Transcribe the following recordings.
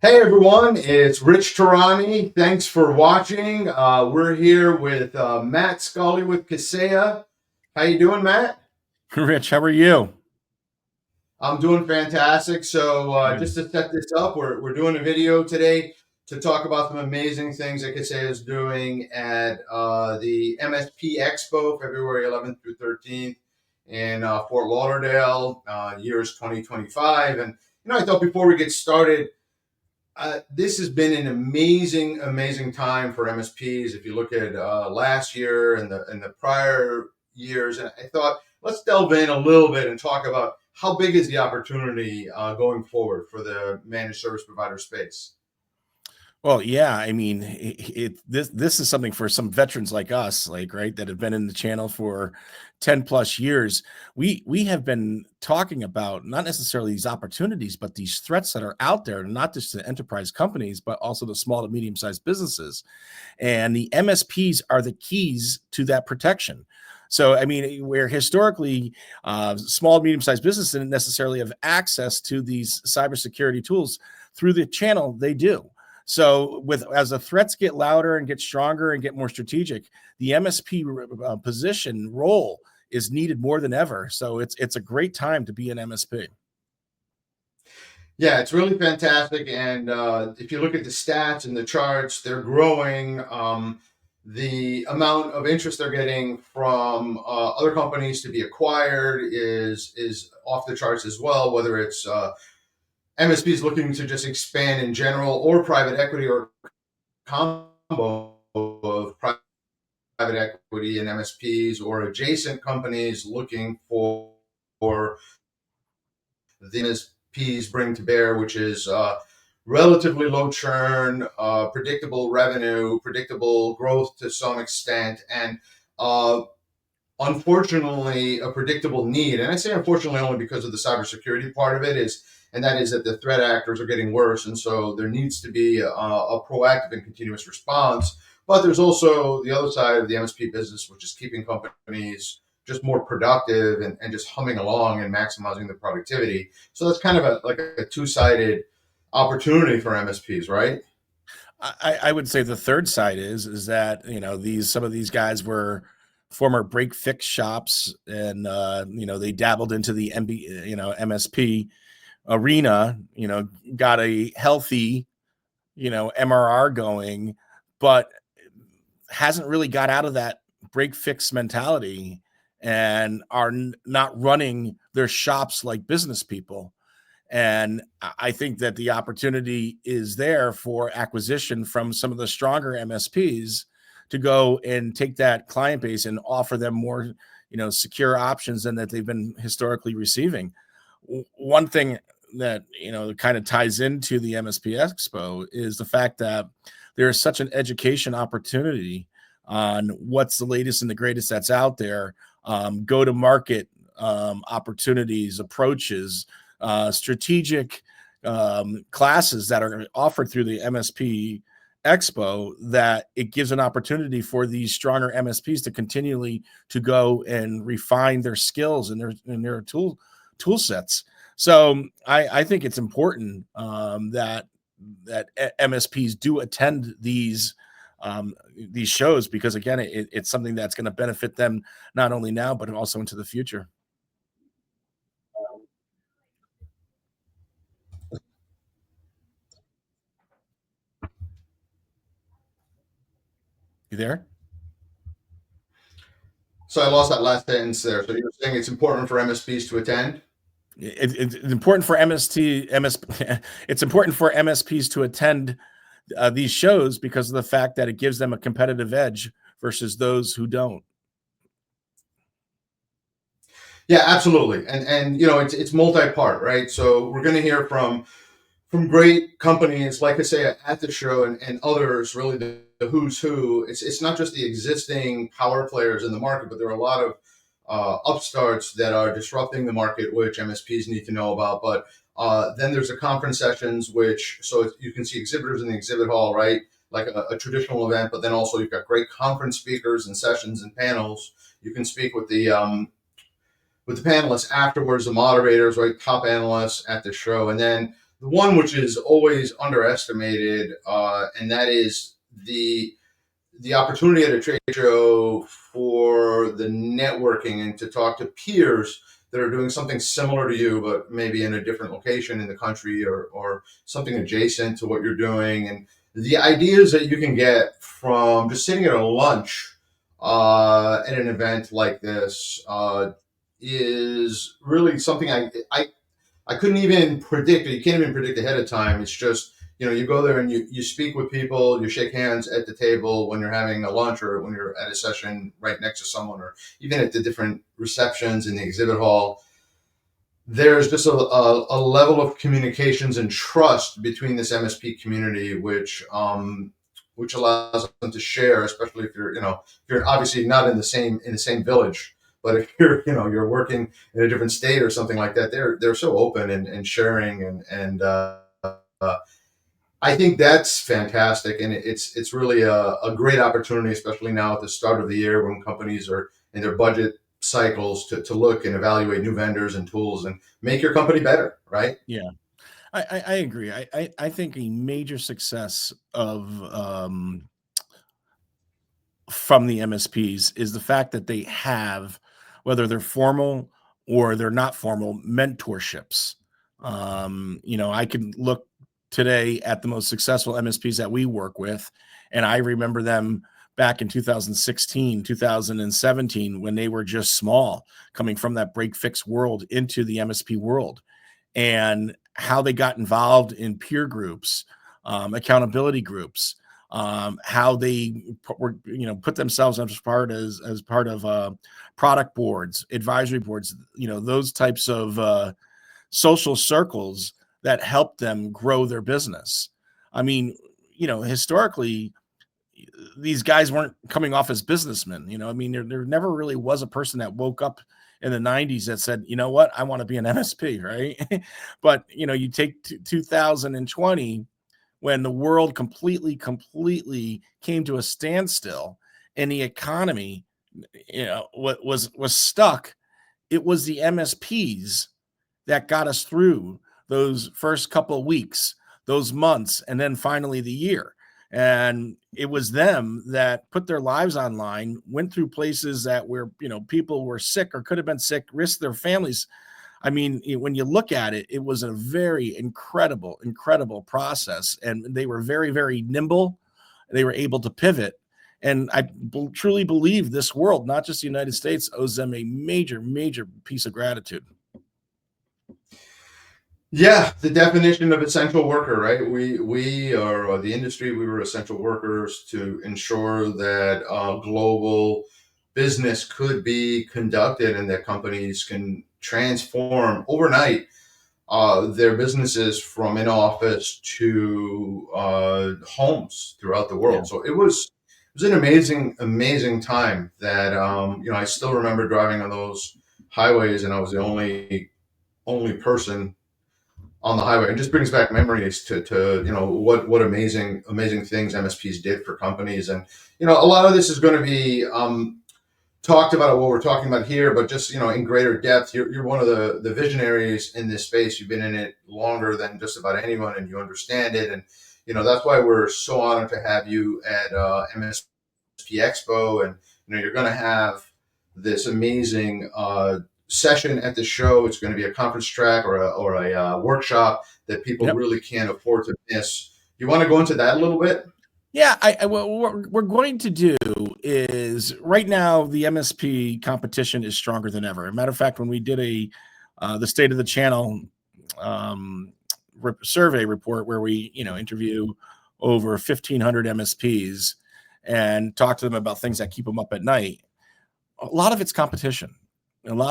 Hey everyone, it's Rich Tarani. Thanks for watching. We're here with Matt Scully with Kaseya. How you doing, Matt? Rich, how are you? I'm doing fantastic. So Good. just to set this up, we're doing a video today to talk about some amazing things that Kaseya is doing at the MSP EXPO, February 11th through 13th in Fort Lauderdale, years 2025. And I thought before we get started, this has been an amazing time for MSPs. If you look at last year and the prior years, and I thought let's delve in a little bit and talk about how big is the opportunity going forward for the managed service provider space. Well, yeah, I mean, this is something for some veterans like us, like right, that have been in the channel for 10 plus years. We have been talking about not necessarily these opportunities, but these threats that are out there, not just to enterprise companies, but also the small to medium-sized businesses. And the MSPs are the keys to that protection. So, I mean, where historically small, medium-sized businesses didn't necessarily have access to these cybersecurity tools through the channel, they do. So, with as the threats get louder and get stronger and get more strategic, the MSP position role is needed more than ever. So, it's a great time to be an MSP. Yeah, it's really fantastic. And if you look at the stats and the charts, they're growing. The amount of interest they're getting from other companies to be acquired is off the charts as well. Whether it's MSPs looking to just expand in general, or private equity, or combo of private equity and MSPs, or adjacent companies looking for the MSPs bring to bear, which is relatively low churn, predictable revenue, predictable growth to some extent, and uh, unfortunately a predictable need. And I say unfortunately only because of the cybersecurity part of it is, and that is that the threat actors are getting worse, and so there needs to be a proactive and continuous response. But there's also the other side of the MSP business, which is keeping companies just more productive and just humming along and maximizing the productivity. So that's kind of a two-sided opportunity for MSPs, right? I would say the third side is that these some of these guys were former break fix shops, and they dabbled into the MSP arena. Got a healthy MRR going, but hasn't really got out of that break fix mentality and are not running their shops like business people. And I think that the opportunity is there for acquisition from some of the stronger MSPs to go and take that client base and offer them more, secure options than that they've been historically receiving. One thing that kind of ties into the MSP Expo is the fact that there is such an education opportunity on what's the latest and the greatest that's out there, go to market opportunities, approaches, strategic classes that are offered through the MSP Expo, that it gives an opportunity for these stronger MSPs to continually to go and refine their skills and their tool sets. So I think it's important that MSPs do attend these shows, because again, it's something that's going to benefit them not only now but also into the future. You there? So I lost that last sentence there. So you're saying it's important for MSPs to attend? It's important for it's important for MSPs to attend these shows because of the fact that it gives them a competitive edge versus those who don't. Yeah, absolutely. And it's multi-part, right? So we're going to hear from great companies like I say at the show, and others, really the who's who. It's not just the existing power players in the market, but there are a lot of upstarts that are disrupting the market, which MSPs need to know about. But then there's the conference sessions, which so you can see exhibitors in the exhibit hall, right? Like a traditional event, but then also you've got great conference speakers and sessions and panels. You can speak with the panelists afterwards, the moderators, right, top analysts at the show, and then the one which is always underestimated, and that is the opportunity at a trade show for the networking and to talk to peers that are doing something similar to you, but maybe in a different location in the country, or something adjacent to what you're doing. And the ideas that you can get from just sitting at a lunch at an event like this is really something I couldn't even predict. You can't even predict ahead of time. It's just, you go there and you speak with people, you shake hands at the table when you're having a lunch, or when you're at a session right next to someone, or even at the different receptions in the exhibit hall. There's just a level of communications and trust between this MSP community, which allows them to share, especially if you're obviously not in the same village, but if you're working in a different state or something like that, they're so open and sharing, and I think that's fantastic, and it's really a great opportunity, especially now at the start of the year when companies are in their budget cycles, to look and evaluate new vendors and tools and make your company better, right? Yeah, I agree. I think a major success of from the MSPs is the fact that they have, whether they're formal or they're not formal, mentorships. I can look today at the most successful MSPs that we work with, and I remember them back in 2016, 2017, when they were just small, coming from that break fix world into the MSP world, and how they got involved in peer groups, accountability groups, how they put themselves as part of product boards, advisory boards, those types of social circles that help them grow their business. I mean, historically, these guys weren't coming off as businessmen. I mean, there never really was a person that woke up in the 90s that said, you know what, I want to be an MSP, right? But, you take 2020, when the world completely came to a standstill and the economy, was stuck. It was the MSPs that got us through those first couple of weeks, those months, and then finally the year. And it was them that put their lives online, went through places that where, people were sick or could have been sick, risked their families. I mean, when you look at it, it was a very incredible process. And they were very, very nimble. They were able to pivot. And I truly believe this world, not just the United States, owes them a major piece of gratitude. Yeah, the definition of essential worker, right? We are the industry. We were essential workers to ensure that global business could be conducted, and that companies can transform overnight their businesses from in office to homes throughout the Yeah. world. So it was an amazing time that I still remember driving on those highways, and I was the only person on the highway. It just brings back memories to what amazing things MSPs did for companies. And a lot of this is going to be talked about what we're talking about here, but just in greater depth. You're one of the visionaries in this space. You've been in it longer than just about anyone, and you understand it. And that's why we're so honored to have you at MSP Expo. And you're going to have this amazing session at the show. It's going to be a conference track, or a workshop that people Yep. really can't afford to miss. You want to go into that a little bit? Yeah, what we're going to do is, right now the MSP competition is stronger than ever. As a matter of fact, when we did the state of the channel survey report, where we interview over 1,500 MSPs and talk to them about things that keep them up at night, a lot of it's competition. And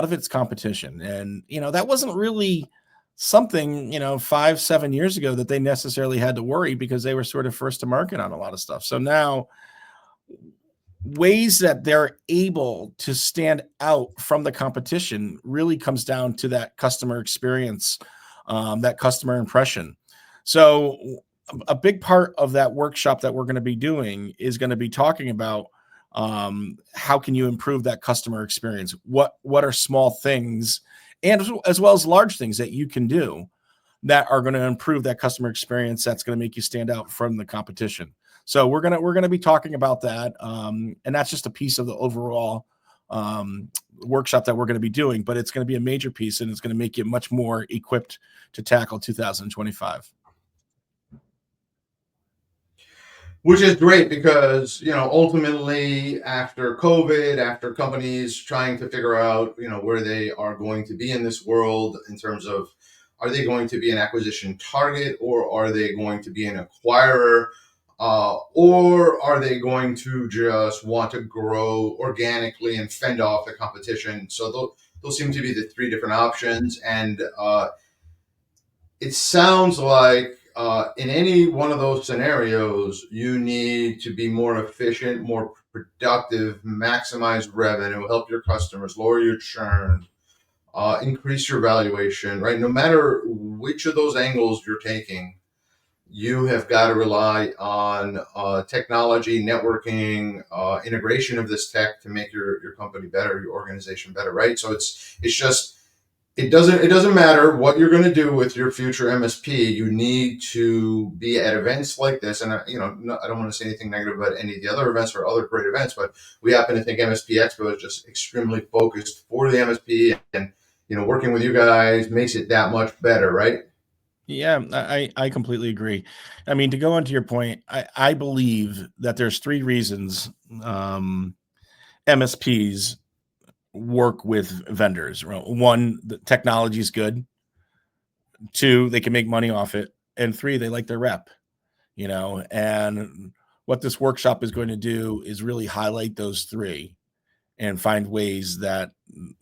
that wasn't really something 5-7 years ago that they necessarily had to worry, because they were sort of first to market on a lot of stuff. So now, ways that they're able to stand out from the competition really comes down to that customer experience, that customer impression. So a big part of that workshop that we're going to be doing is going to be talking about how can you improve that customer experience? What are small things, and as well as large things, that you can do that are going to improve that customer experience. That's going to make you stand out from the competition. So we're gonna be talking about that, and that's just a piece of the overall workshop that we're going to be doing. But it's going to be a major piece, and it's going to make you much more equipped to tackle 2025. Which is great because, ultimately after COVID, after companies trying to figure out, where they are going to be in this world in terms of, are they going to be an acquisition target, or are they going to be an acquirer, or are they going to just want to grow organically and fend off the competition? So those seem to be the three different options. And it sounds like in any one of those scenarios, you need to be more efficient, more productive, maximize revenue, help your customers, lower your churn, increase your valuation, right? No matter which of those angles you're taking, you have got to rely on technology, networking, integration of this tech to make your company better, your organization better, right? So it's just, it doesn't matter what you're going to do with your future MSP. You need to be at events like this. And I don't want to say anything negative about any of the other events or other great events, but we happen to think MSP Expo is just extremely focused for the MSP, and working with you guys makes it that much better, right? Yeah, I completely agree. I mean, to go on to your point, I believe that there's three reasons MSPs work with vendors. One, the technology is good. Two, they can make money off it. And three, they like their rep, and what this workshop is going to do is really highlight those three and find ways that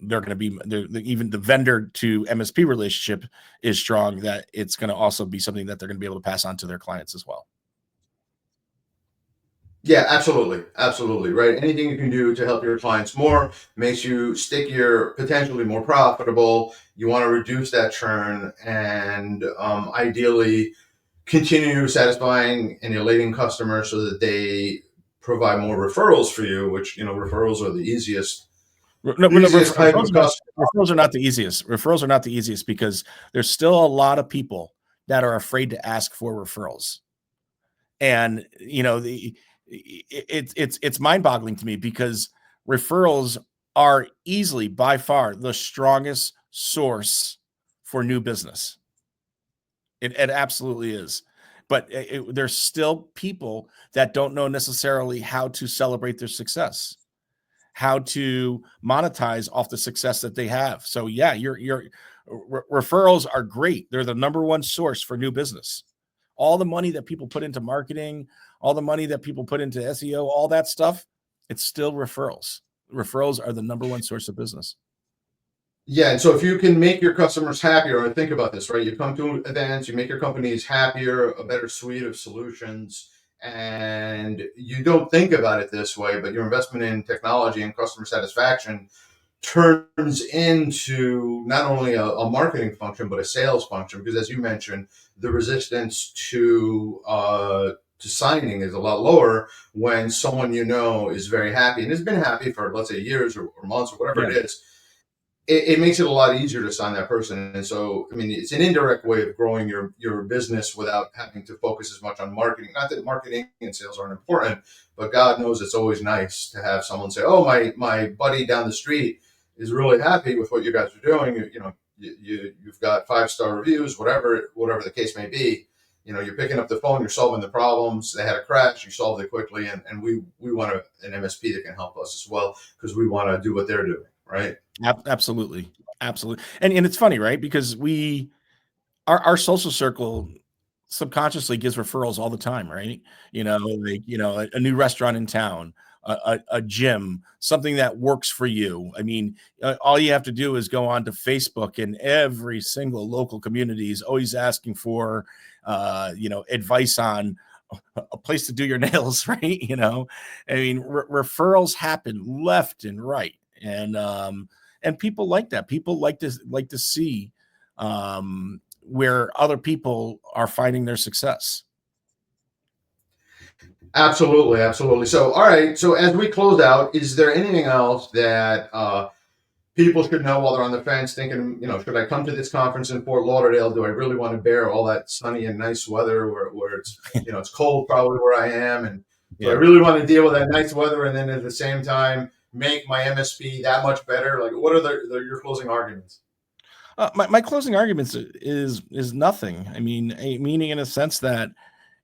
they're going to be even the vendor to MSP relationship is strong, that it's going to also be something that they're going to be able to pass on to their clients as well. Yeah, absolutely. Absolutely. Right. Anything you can do to help your clients more makes you stickier, potentially more profitable. You want to reduce that churn and ideally continue satisfying and elating customers so that they provide more referrals for you, which, referrals are the No, easiest type of customer. referrals are not the easiest. Referrals are not the easiest because there's still a lot of people that are afraid to ask for referrals. And it's mind-boggling to me because referrals are easily by far the strongest source for new business. It absolutely is. But there's still people that don't know necessarily how to celebrate their success, how to monetize off the success that they have. So yeah, your referrals are great. They're the number one source for new business. All the money that people put into marketing, all the money that people put into SEO, all that stuff, it's still referrals. Referrals are the number one source of business. Yeah, and so if you can make your customers happier, or think about this, right? You come to events, you make your companies happier, a better suite of solutions, and you don't think about it this way, but your investment in technology and customer satisfaction turns into not only a marketing function but a sales function. Because as you mentioned, the resistance to signing is a lot lower when someone is very happy and has been happy for, let's say, years or months or whatever Yeah. it is. It makes it a lot easier to sign that person. And so, I mean, it's an indirect way of growing your business without having to focus as much on marketing. Not that marketing and sales aren't important, but God knows it's always nice to have someone say, "Oh, my buddy down the street is really happy with what you guys are doing. You've got 5-star reviews, whatever the case may be. You're picking up the phone, you're solving the problems. They had a crash, you solved it quickly, and we want an MSP that can help us as well because we want to do what they're doing, right?" Absolutely. Absolutely. And it's funny, right? Because our social circle subconsciously gives referrals all the time, right? A new restaurant in town, a gym, something that works for you. I mean, all you have to do is go on to Facebook, and every single local community is always asking for, advice on a place to do your nails, right? I mean, referrals happen left and right, and people like that. People like to see where other people are finding their success. Absolutely, absolutely. So, all right. So, as we close out, is there anything else that people should know while they're on the fence, thinking, should I come to this conference in Fort Lauderdale? Do I really want to bear all that sunny and nice weather where it's, it's cold probably where I am, and do I Yeah. really want to deal with that nice weather and then at the same time make my MSP that much better? Like, what are your closing arguments? My closing arguments is nothing. I mean, meaning in a sense that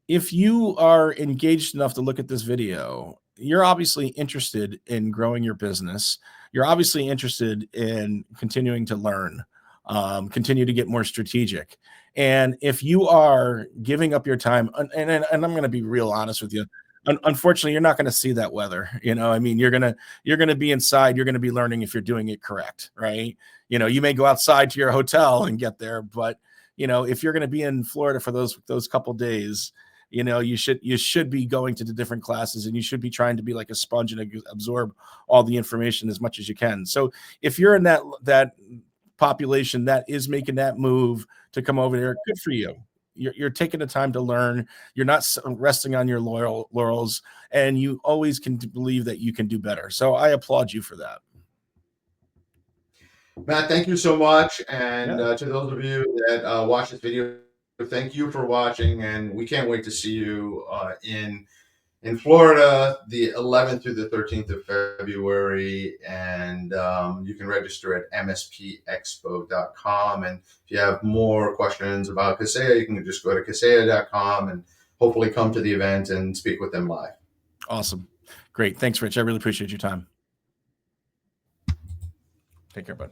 if you are engaged enough to look at this video, you're obviously interested in growing your business. You're obviously interested in continuing to learn, continue to get more strategic. And if you are giving up your time, and I'm going to be real honest with you, unfortunately, you're not going to see that weather. I mean, you're gonna be inside. You're going to be learning if you're doing it correct, right? You may go outside to your hotel and get there, but if you're going to be in Florida for those couple days, you should be going to the different classes, and you should be trying to be like a sponge and absorb all the information as much as you can. So if you're in that population that is making that move to come over there, good for you. You're taking the time to learn. You're not resting on your laurels, and you always can believe that you can do better. So I applaud you for that. Matt, thank you so much. And Yeah. to those of you that watch this video, thank you for watching. And we can't wait to see you in Florida the 11th through the 13th of February. And you can register at mspexpo.com. And if you have more questions about Kaseya, you can just go to kaseya.com and hopefully come to the event and speak with them live. Awesome. Great. Thanks, Rich. I really appreciate your time. Take care, bud.